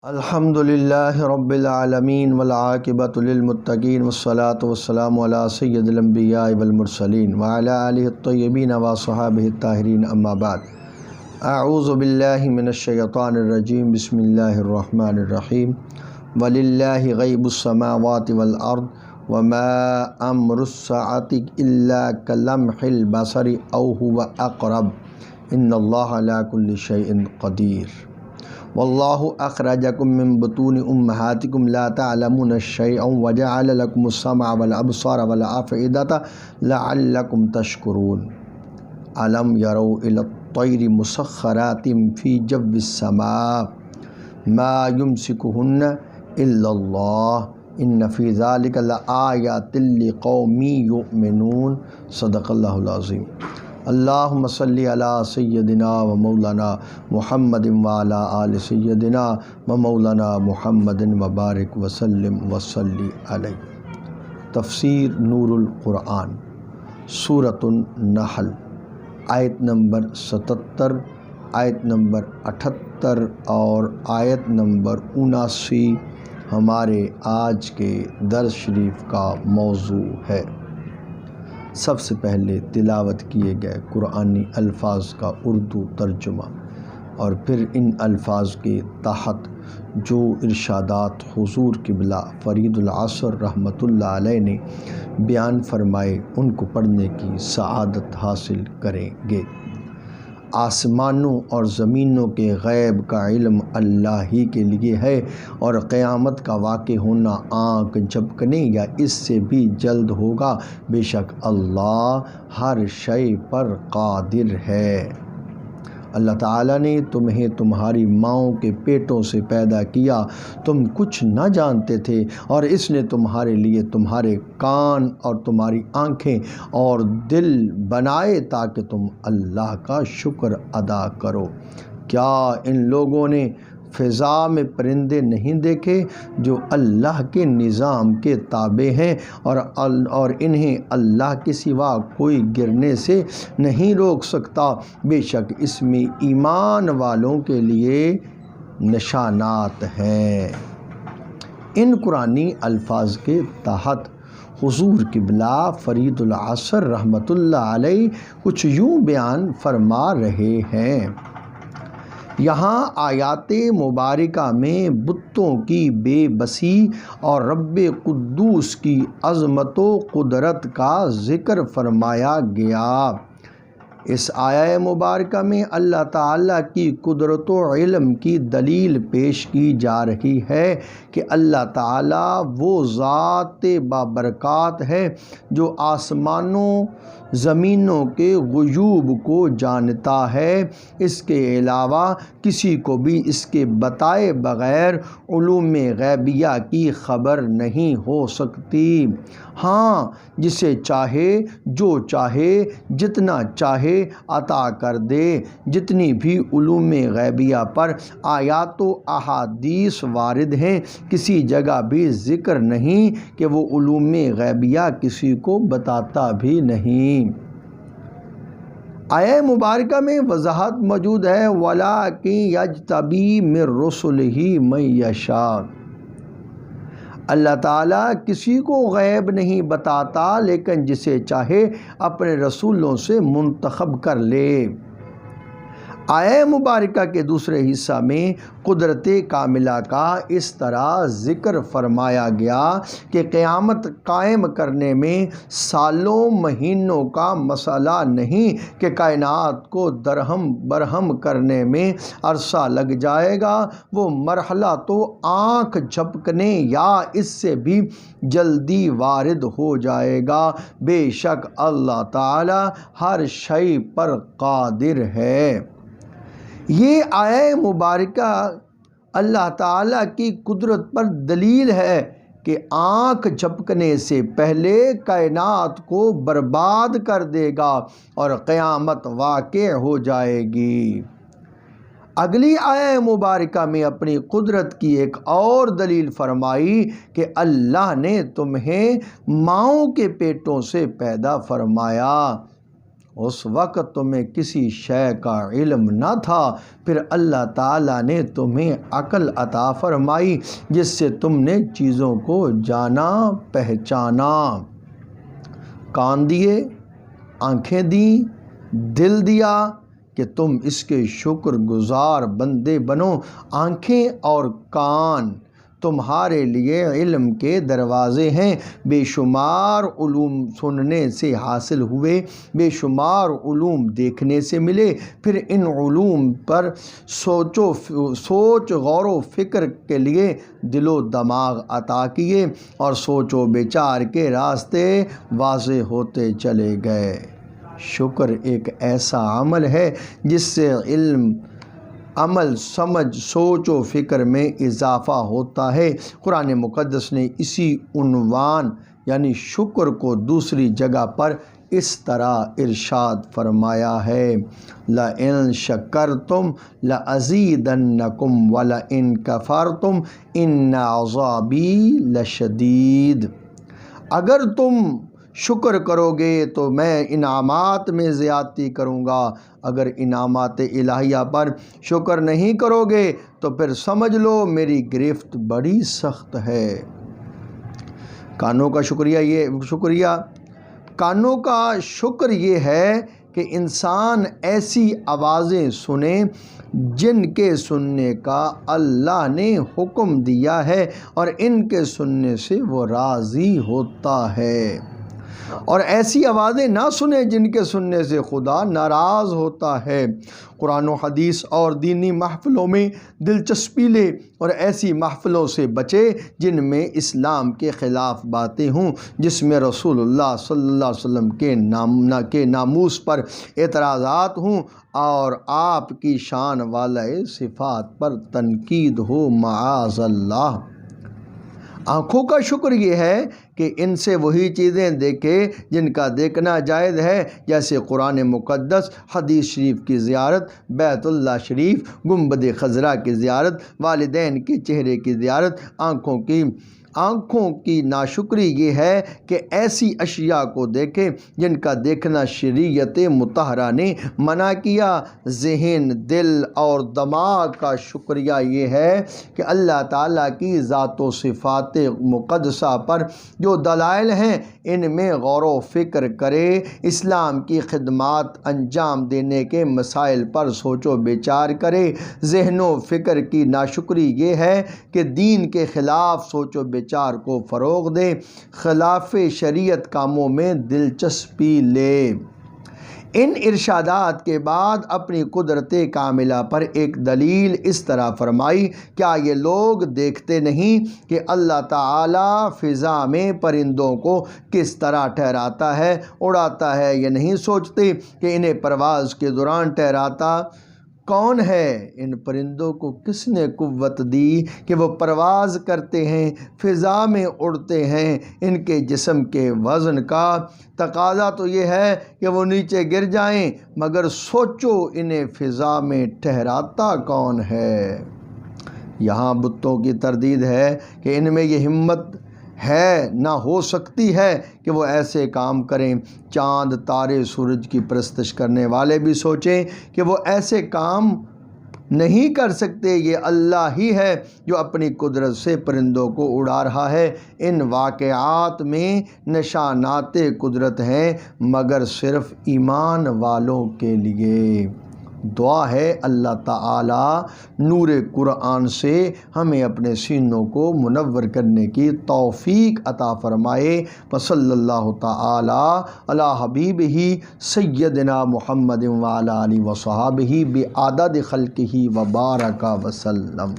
الحمدللہ رب العالمین والعاقبۃ للمتقین والصلاة والسلام علی سید الانبیاء والمرسلین وعلی آلہ الطیبین وصحابہ الطاہرین اما بعد اعوذ باللہ من الشیطان الرجیم بسم اللہ الرحمن الرحیم وللہ غیب السماوات والارض وما امر الساعة الا کلمح البصر او هو اقرب ان اللہ علی کل شیء قدیر واللہ اخرجکم من بطون امہاتکم لا تعلمون شیئا وجعل لکم السمع والابصار والافئدۃ لعلکم تشکرون الم یروا الی الطیر مسخرات فی جو السماء ما یمسکہن الا اللہ ان فی ذلک لآیات لقوم یؤمنون صدق اللہ العظیم۔ اللہم صلی علی سیدنا و مولانا محمد وعلی آل سیدنا و مولانا محمد وبارک وسلم وصلی علیہ۔ تفسیر نور القرآن سورۃ النحل آیت نمبر 77، آیت نمبر 78 اور آیت نمبر 79 ہمارے آج کے درس شریف کا موضوع ہے۔ سب سے پہلے تلاوت کیے گئے قرآنی الفاظ کا اردو ترجمہ اور پھر ان الفاظ کے تحت جو ارشادات حضور قبلہ فرید العصر رحمۃ اللہ علیہ نے بیان فرمائے ان کو پڑھنے کی سعادت حاصل کریں گے۔ آسمانوں اور زمینوں کے غیب کا علم اللہ ہی کے لیے ہے، اور قیامت کا واقع ہونا آنکھ جھپکنے یا اس سے بھی جلد ہوگا۔ بے شک اللہ ہر شے پر قادر ہے۔ اللہ تعالیٰ نے تمہیں تمہاری ماؤں کے پیٹوں سے پیدا کیا، تم کچھ نہ جانتے تھے، اور اس نے تمہارے لیے تمہارے کان اور تمہاری آنکھیں اور دل بنائے تاکہ تم اللہ کا شکر ادا کرو۔ کیا ان لوگوں نے فضا میں پرندے نہیں دیکھے جو اللہ کے نظام کے تابع ہیں، اور انہیں اللہ کے سوا کوئی گرنے سے نہیں روک سکتا؟ بے شک اس میں ایمان والوں کے لیے نشانات ہیں۔ ان قرآنی الفاظ کے تحت حضور قبلہ فرید العصر رحمۃ اللہ علیہ کچھ یوں بیان فرما رہے ہیں۔ یہاں آیات مبارکہ میں بتوں کی بے بسی اور رب قدوس کی عظمت و قدرت کا ذکر فرمایا گیا۔ اس آیہ مبارکہ میں اللہ تعالیٰ کی قدرت و علم کی دلیل پیش کی جا رہی ہے کہ اللہ تعالیٰ وہ ذات بابرکات ہے جو آسمانوں زمینوں کے غیوب کو جانتا ہے۔ اس کے علاوہ کسی کو بھی اس کے بتائے بغیر علوم غیبیہ کی خبر نہیں ہو سکتی۔ ہاں، جسے چاہے جو چاہے جتنا چاہے عطا کر دے۔ جتنی بھی علوم غیبیہ پر آیات و احادیث وارد ہیں، کسی جگہ بھی ذکر نہیں کہ وہ علوم غیبیہ کسی کو بتاتا بھی نہیں۔ آیہ مبارکہ میں وضاحت موجود ہے، وَلَٰكِن يَجْتَبِي مِن رُّسُلِهِ مَن يَشَاءُ۔ اللہ تعالیٰ کسی کو غیب نہیں بتاتا، لیکن جسے چاہے اپنے رسولوں سے منتخب کر لے۔ آیہ مبارکہ کے دوسرے حصہ میں قدرت کاملہ کا اس طرح ذکر فرمایا گیا کہ قیامت قائم کرنے میں سالوں مہینوں کا مسئلہ نہیں کہ کائنات کو درہم برہم کرنے میں عرصہ لگ جائے گا۔ وہ مرحلہ تو آنکھ جھپکنے یا اس سے بھی جلدی وارد ہو جائے گا۔ بے شک اللہ تعالی ہر شے پر قادر ہے۔ یہ آیہ مبارکہ اللہ تعالیٰ کی قدرت پر دلیل ہے کہ آنکھ جھپکنے سے پہلے کائنات کو برباد کر دے گا اور قیامت واقع ہو جائے گی۔ اگلی آیہ مبارکہ میں اپنی قدرت کی ایک اور دلیل فرمائی کہ اللہ نے تمہیں ماؤں کے پیٹوں سے پیدا فرمایا۔ اس وقت تمہیں کسی شے کا علم نہ تھا، پھر اللہ تعالیٰ نے تمہیں عقل عطا فرمائی جس سے تم نے چیزوں کو جانا پہچانا۔ کان دیے، آنکھیں دیں، دل دیا کہ تم اس کے شکر گزار بندے بنو۔ آنکھیں اور کان تمہارے لیے علم کے دروازے ہیں، بے شمار علوم سننے سے حاصل ہوئے، بے شمار علوم دیکھنے سے ملے، پھر ان علوم پر سوچ غور و فکر کے لیے دل و دماغ عطا کیے اور سوچ و بچار کے راستے واضح ہوتے چلے گئے۔ شکر ایک ایسا عمل ہے جس سے علم، عمل، سمجھ، سوچ و فکر میں اضافہ ہوتا ہے۔ قرآن مقدس نے اسی عنوان یعنی شکر کو دوسری جگہ پر اس طرح ارشاد فرمایا ہے، لَإِن شَكَرْتُمْ لَأَزِيدَنَّكُمْ وَلَإِن كَفَرْتُمْ إِنَّ عَذَابِي لَشَدِيدٌ۔ اگر تم شکر کرو گے تو میں انعامات میں زیادتی کروں گا، اگر انعامات الہیہ پر شکر نہیں کرو گے تو پھر سمجھ لو میری گرفت بڑی سخت ہے۔ کانوں کا کانوں کا شکر یہ ہے کہ انسان ایسی آوازیں سنے جن کے سننے کا اللہ نے حکم دیا ہے اور ان کے سننے سے وہ راضی ہوتا ہے، اور ایسی آوازیں نہ سنے جن کے سننے سے خدا ناراض ہوتا ہے۔ قرآن و حدیث اور دینی محفلوں میں دلچسپی لے اور ایسی محفلوں سے بچے جن میں اسلام کے خلاف باتیں ہوں، جس میں رسول اللہ صلی اللہ علیہ وسلم کے ناموس پر اعتراضات ہوں اور آپ کی شان والے صفات پر تنقید ہو، معاذ اللہ۔ آنکھوں کا شکر یہ ہے کہ ان سے وہی چیزیں دیکھے جن کا دیکھنا جائز ہے، جیسے قرآن مقدس، حدیث شریف کی زیارت، بیت اللہ شریف، گنبد خضرا کی زیارت، والدین کے چہرے کی زیارت۔ آنکھوں کی ناشکری یہ ہے کہ ایسی اشیاء کو دیکھے جن کا دیکھنا شریعت مطہرہ نے منع کیا۔ ذہن، دل اور دماغ کا شکریہ یہ ہے کہ اللہ تعالیٰ کی ذات و صفات مقدسہ پر جو دلائل ہیں ان میں غور و فکر کرے، اسلام کی خدمات انجام دینے کے مسائل پر سوچ و بچار کرے۔ ذہن و فکر کی ناشکری یہ ہے کہ دین کے خلاف سوچ و بچار کو فروغ دے، خلاف شریعت کاموں میں دلچسپی لے۔ ان ارشادات کے بعد اپنی قدرت کاملہ پر ایک دلیل اس طرح فرمائی، کیا یہ لوگ دیکھتے نہیں کہ اللہ تعالیٰ فضا میں پرندوں کو کس طرح ٹھہراتا ہے، اڑاتا ہے؟ یہ نہیں سوچتے کہ انہیں پرواز کے دوران ٹھہراتا کون ہے؟ ان پرندوں کو کس نے قوت دی کہ وہ پرواز کرتے ہیں، فضا میں اڑتے ہیں؟ ان کے جسم کے وزن کا تقاضا تو یہ ہے کہ وہ نیچے گر جائیں، مگر سوچو انہیں فضا میں ٹھہراتا کون ہے؟ یہاں بتوں کی تردید ہے کہ ان میں یہ ہمت ہے نہ ہو سکتی ہے کہ وہ ایسے کام کریں۔ چاند، تارے، سورج کی پرستش کرنے والے بھی سوچیں کہ وہ ایسے کام نہیں کر سکتے۔ یہ اللہ ہی ہے جو اپنی قدرت سے پرندوں کو اڑا رہا ہے۔ ان واقعات میں نشانات قدرت ہیں مگر صرف ایمان والوں کے لیے۔ دعا ہے اللہ تعالی نور قرآن سے ہمیں اپنے سینوں کو منور کرنے کی توفیق عطا فرمائے۔ وصلی اللہ تعالی علی حبیبہ سیدنا محمد وعلی آلہ وصحبہ بعدد خلقہ وبارک وسلم۔